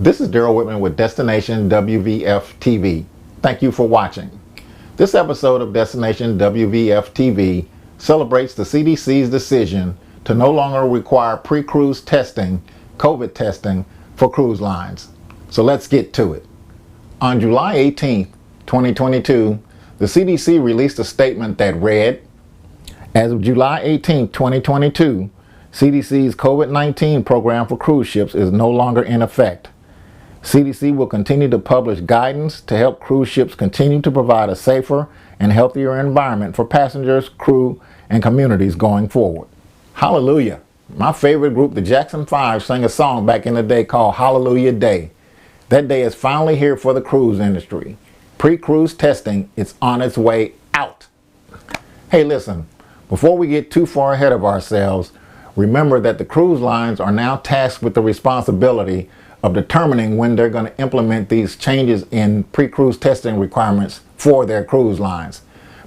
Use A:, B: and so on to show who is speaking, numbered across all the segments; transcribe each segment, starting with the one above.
A: This is Daryl Whitman with Destination WVF TV. Thank you for watching. This episode of Destination WVF TV celebrates the CDC's decision to no longer require pre-cruise testing, COVID testing, for cruise lines. So let's get to it. On July 18, 2022, the CDC released a statement that read, "As of July 18, 2022, CDC's COVID-19 program for cruise ships is no longer in effect. CDC will continue to publish guidance to help cruise ships continue to provide a safer and healthier environment for passengers, crew, and communities going forward." Hallelujah. My favorite group, the Jackson 5, sang a song back in the day called Hallelujah Day. That day is finally here for the cruise industry. Pre-cruise testing is on its way out. Hey, listen, before we get too far ahead of ourselves, remember that the cruise lines are now tasked with the responsibility of determining when they're going to implement these changes in pre-cruise testing requirements for their cruise lines.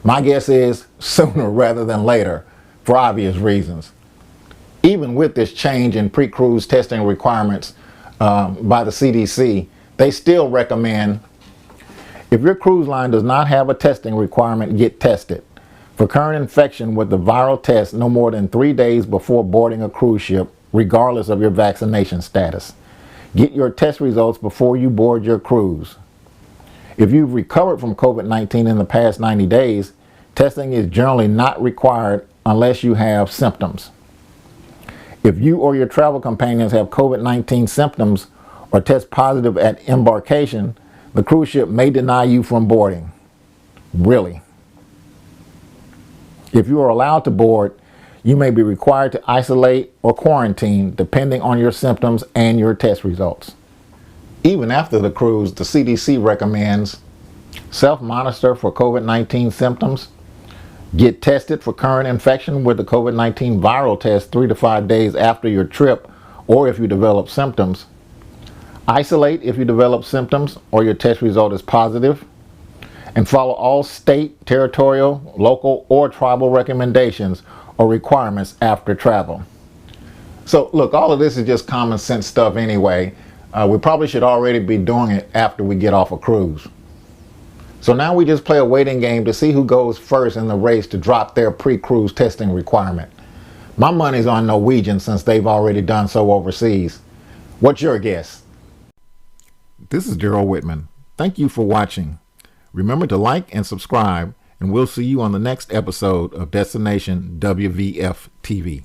A: My guess is sooner rather than later, for obvious reasons. Even with this change in pre-cruise testing requirements by the CDC, they still recommend if your cruise line does not have a testing requirement, get tested for current infection with the viral test no more than 3 days before boarding a cruise ship, regardless of your vaccination status. Get your test results before you board your cruise. If you've recovered from COVID-19 in the past 90 days, testing is generally not required unless you have symptoms. If you or your travel companions have COVID-19 symptoms or test positive at embarkation, the cruise ship may deny you from boarding. Really. If you are allowed to board, you may be required to isolate or quarantine depending on your symptoms and your test results. Even after the cruise, the CDC recommends self-monitor for COVID-19 symptoms, get tested for current infection with the COVID-19 viral test 3 to 5 days after your trip or if you develop symptoms, isolate if you develop symptoms or your test result is positive, and follow all state, territorial, local, or tribal recommendations or requirements after travel. So look, all of this is just common sense stuff anyway. We probably should already be doing it after we get off a cruise. So now we just play a waiting game to see who goes first in the race to drop their pre-cruise testing requirement. My money's on Norwegian since they've already done so overseas. What's your guess? This is Daryl Whitman. Thank you for watching. Remember to like and subscribe, and we'll see you on the next episode of Destination WVF TV.